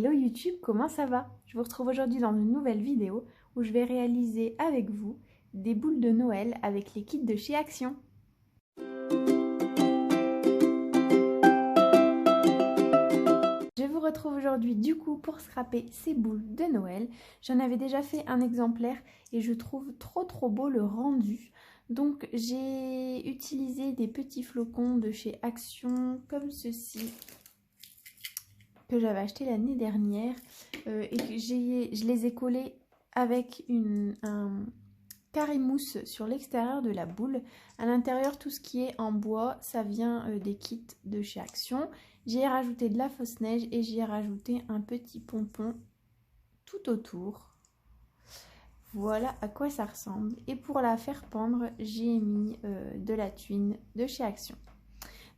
Hello YouTube, comment ça va? Je vous retrouve aujourd'hui dans une nouvelle vidéo où je vais réaliser avec vous des boules de Noël avec les kits de chez Action. Je vous retrouve aujourd'hui du coup pour scraper ces boules de Noël. J'en avais déjà fait un exemplaire et je trouve trop beau le rendu. Donc j'ai utilisé des petits flocons de chez Action comme ceci, que j'avais acheté l'année dernière et que je les ai collés avec un carré mousse sur l'extérieur de la boule. À l'intérieur, tout ce qui est en bois, ça vient des kits de chez Action. J'y ai rajouté de la fausse neige et j'y ai rajouté un petit pompon tout autour. Voilà à quoi ça ressemble. Et pour la faire pendre, j'ai mis de la tuile de chez Action.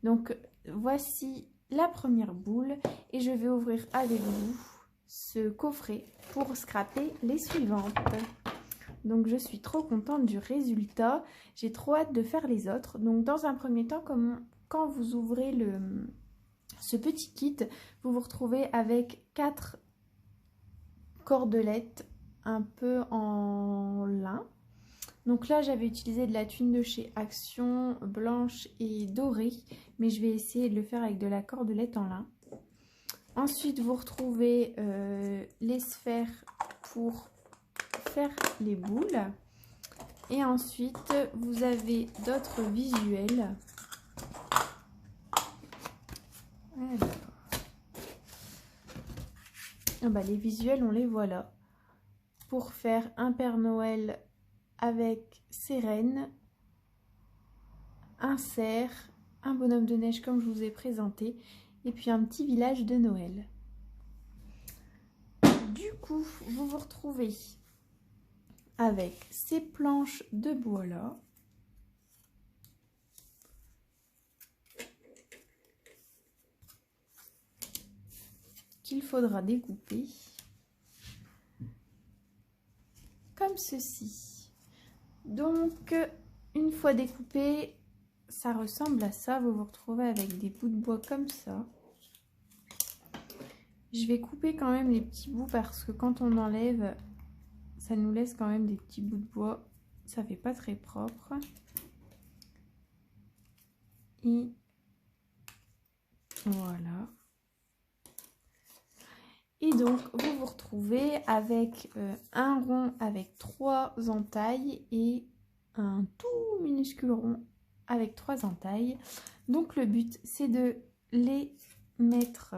Donc voici la première boule et je vais ouvrir avec vous ce coffret pour scraper les suivantes. Donc je suis trop contente du résultat, j'ai trop hâte de faire les autres. Donc dans un premier temps, quand vous ouvrez ce petit kit, vous vous retrouvez avec 4 cordelettes un peu en lin. Donc là, j'avais utilisé de la tuile de chez Action, blanche et dorée, mais je vais essayer de le faire avec de la cordelette en lin. Ensuite, vous retrouvez les sphères pour faire les boules. Et ensuite, vous avez d'autres visuels. Les visuels, on les voit là. Pour faire un Père Noël avec ses rennes, un cerf, un bonhomme de neige comme je vous ai présenté, et puis un petit village de Noël. Du coup, vous vous retrouvez avec ces planches de bois là. Qu'il faudra découper comme ceci. Donc, une fois découpé, ça ressemble à ça. Vous vous retrouvez avec des bouts de bois comme ça. Je vais couper quand même les petits bouts parce que quand on enlève, ça nous laisse quand même des petits bouts de bois. Ça fait pas très propre. Et voilà. Et donc, vous vous retrouvez avec un rond avec 3 entailles et un tout minuscule rond avec 3 entailles. Donc, le but, c'est de les mettre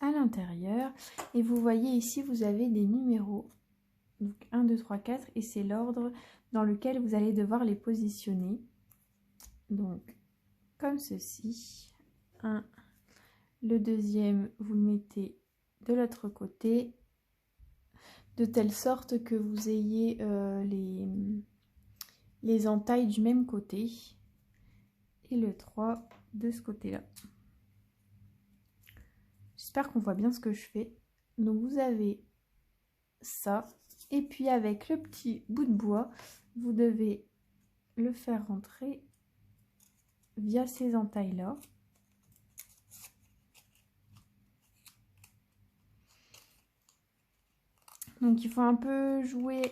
à l'intérieur. Et vous voyez ici, vous avez des numéros. Donc, 1, 2, 3, 4. Et c'est l'ordre dans lequel vous allez devoir les positionner. Donc, comme ceci. Le deuxième, vous le mettez de l'autre côté, de telle sorte que vous ayez les entailles du même côté. Et le 3 de ce côté-là. J'espère qu'on voit bien ce que je fais. Donc vous avez ça. Et puis avec le petit bout de bois, vous devez le faire rentrer via ces entailles-là. Donc il faut un peu jouer,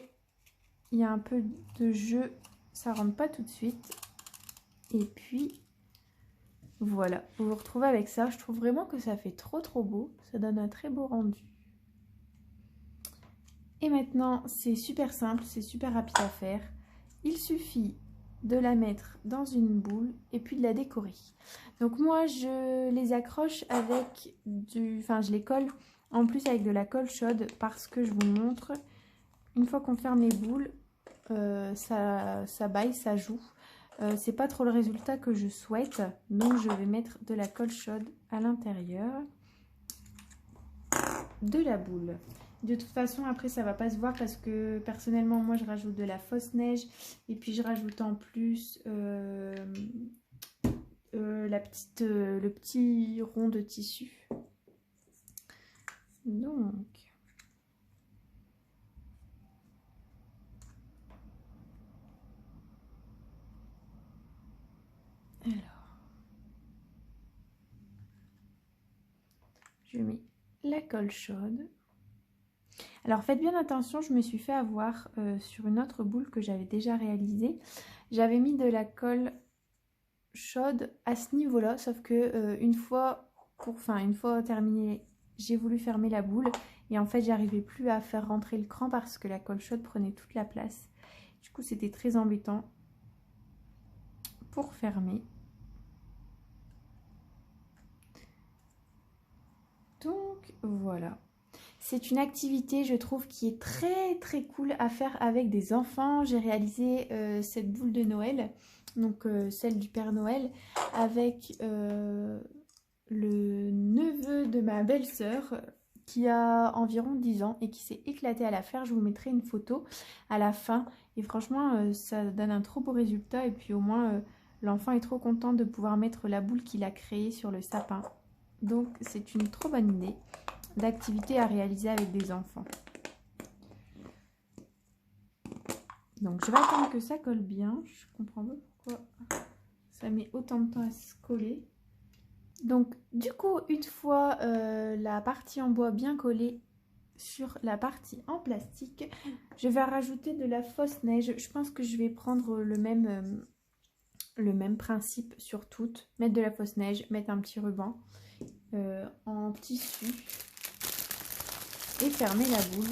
il y a un peu de jeu, ça rentre pas tout de suite. Et puis voilà, vous vous retrouvez avec ça. Je trouve vraiment que ça fait trop beau, ça donne un très beau rendu. Et maintenant c'est super simple, c'est super rapide à faire. Il suffit de la mettre dans une boule et puis de la décorer. Donc moi je les accroche avec je les colle en plus avec de la colle chaude parce que je vous montre, une fois qu'on ferme les boules, ça baille, ça joue. C'est pas trop le résultat que je souhaite, donc je vais mettre de la colle chaude à l'intérieur de la boule. De toute façon, après, ça va pas se voir parce que personnellement, moi, je rajoute de la fausse neige et puis je rajoute en plus le petit rond de tissu. Donc, alors, je mets la colle chaude. Alors faites bien attention, je me suis fait avoir sur une autre boule que j'avais déjà réalisée. J'avais mis de la colle chaude à ce niveau-là, sauf que une fois terminé, j'ai voulu fermer la boule et en fait j'arrivais plus à faire rentrer le cran parce que la colle chaude prenait toute la place. Du coup c'était très embêtant pour fermer. Donc voilà. C'est une activité, je trouve, qui est très très cool à faire avec des enfants. J'ai réalisé cette boule de Noël, donc celle du Père Noël, avec le neveu de ma belle-sœur qui a environ 10 ans et qui s'est éclaté à la faire. Je vous mettrai une photo à la fin et franchement ça donne un trop beau résultat et puis au moins l'enfant est trop content de pouvoir mettre la boule qu'il a créée sur le sapin. Donc c'est une trop bonne idée d'activité à réaliser avec des enfants. Donc je vais attendre que ça colle bien. Je comprends pas pourquoi ça met autant de temps à se coller. Donc du coup une fois la partie en bois bien collée sur la partie en plastique, je vais rajouter de la fausse neige. Je pense que je vais prendre le même principe sur toutes. Mettre de la fausse neige, mettre un petit ruban en tissu et fermer la boule.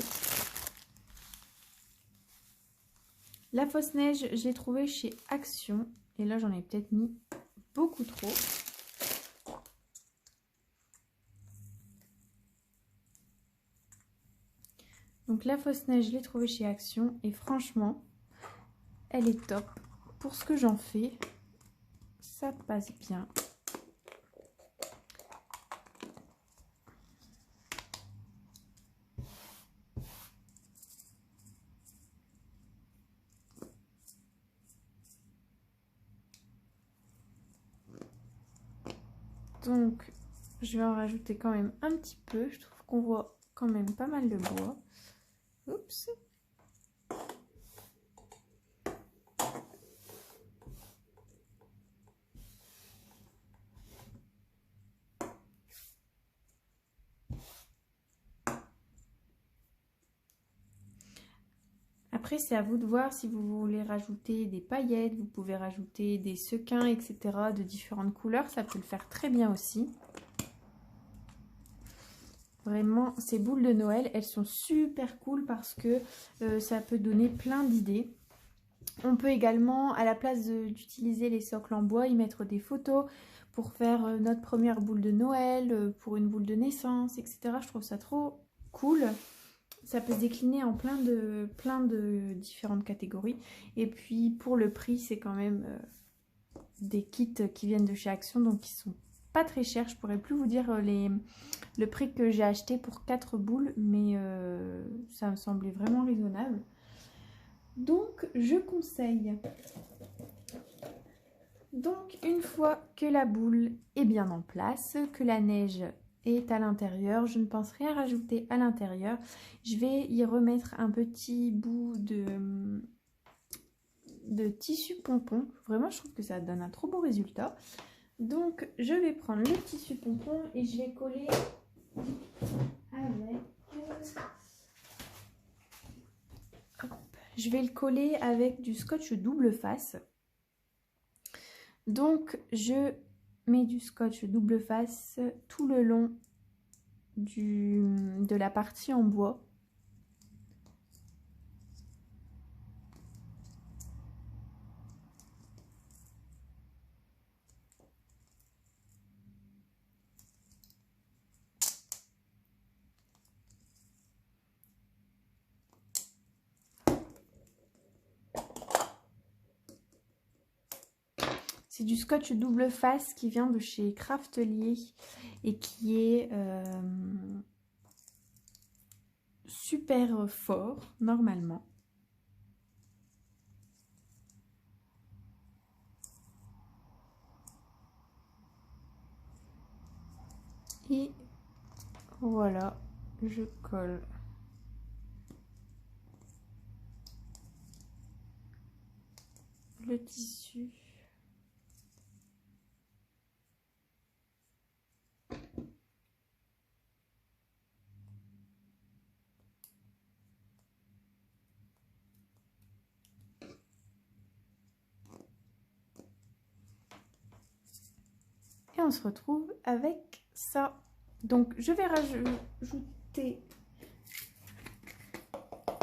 La fausse neige, je l'ai trouvée chez Action. Et là, j'en ai peut-être mis beaucoup trop. Donc la fausse neige, je l'ai trouvée chez Action. Et franchement, elle est top. Pour ce que j'en fais, ça passe bien. Donc, je vais en rajouter quand même un petit peu. Je trouve qu'on voit quand même pas mal de bois. Oups. Après, c'est à vous de voir si vous voulez rajouter des paillettes. Vous pouvez rajouter des sequins, etc. de différentes couleurs. Ça peut le faire très bien aussi. Vraiment, ces boules de Noël, elles sont super cool parce que ça peut donner plein d'idées. On peut également, à la place d'utiliser les socles en bois, y mettre des photos pour faire notre première boule de Noël, pour une boule de naissance, etc. Je trouve ça trop cool. Ça peut se décliner en plein de différentes catégories. Et puis, pour le prix, c'est quand même des kits qui viennent de chez Action, donc ils sont pas très cher, je pourrais plus vous dire le prix que j'ai acheté pour 4 boules, mais ça me semblait vraiment raisonnable. Donc je conseille. Donc une fois que la boule est bien en place, que la neige est à l'intérieur, je ne pense rien rajouter à l'intérieur. Je vais y remettre un petit bout de tissu pompon. Vraiment, je trouve que ça donne un trop beau résultat. Donc, je vais prendre le tissu pompon et je vais coller avec... Hop. Je vais le coller avec du scotch double face. Donc, je mets du scotch double face tout le long de la partie en bois. C'est du scotch double face qui vient de chez Craftelier et qui est super fort normalement. Et voilà, je colle. Le tissu. Et on se retrouve avec ça. Donc je vais rajouter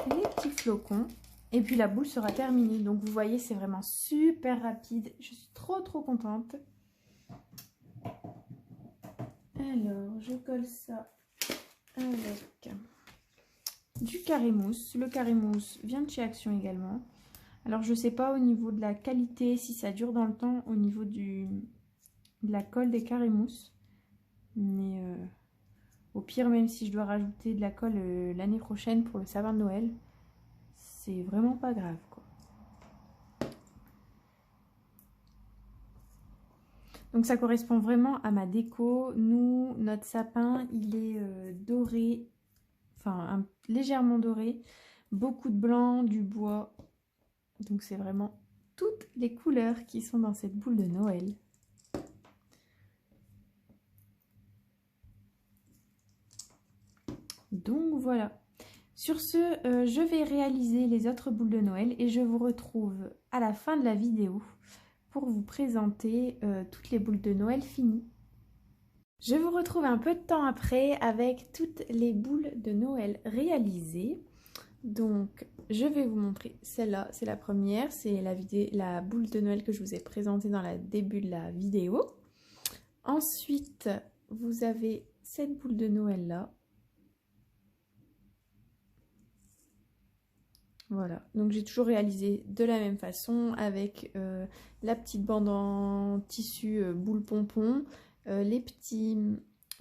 les petits flocons. Et puis la boule sera terminée. Donc vous voyez, c'est vraiment super rapide. Je suis trop contente. Alors, je colle ça avec du carré mousse. Le carré mousse vient de chez Action également. Alors je sais pas au niveau de la qualité, si ça dure dans le temps, au niveau de la colle des carrés mousse. Mais au pire, même si je dois rajouter de la colle l'année prochaine pour le sapin de Noël, c'est vraiment pas grave, quoi. Donc ça correspond vraiment à ma déco. Nous, notre sapin, il est doré, enfin légèrement doré. Beaucoup de blanc, du bois. Donc c'est vraiment toutes les couleurs qui sont dans cette boule de Noël. Donc voilà. Sur ce, je vais réaliser les autres boules de Noël et je vous retrouve à la fin de la vidéo pour vous présenter toutes les boules de Noël finies. Je vous retrouve un peu de temps après avec toutes les boules de Noël réalisées. Donc, je vais vous montrer celle-là, c'est la première, c'est la boule de Noël que je vous ai présentée dans le début de la vidéo. Ensuite, vous avez cette boule de Noël-là. Voilà, donc j'ai toujours réalisé de la même façon avec la petite bande en tissu boule pompon, les petits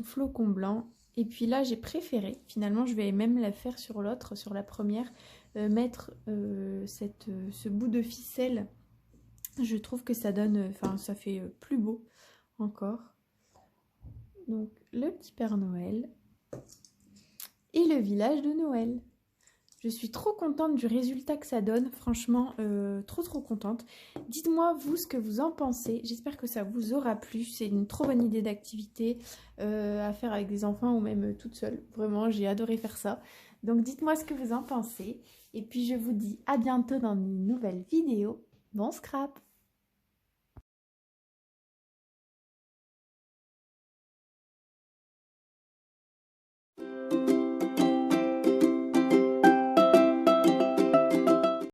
flocons blancs. Et puis là, j'ai préféré, finalement, je vais même la faire sur l'autre, sur la première, mettre ce bout de ficelle. Je trouve que ça donne, enfin, ça fait plus beau encore. Donc, le petit Père Noël et le village de Noël. Je suis trop contente du résultat que ça donne, franchement, trop contente. Dites-moi, vous, ce que vous en pensez. J'espère que ça vous aura plu. C'est une trop bonne idée d'activité à faire avec des enfants ou même toute seule. Vraiment, j'ai adoré faire ça. Donc, dites-moi ce que vous en pensez. Et puis, je vous dis à bientôt dans une nouvelle vidéo. Bon scrap!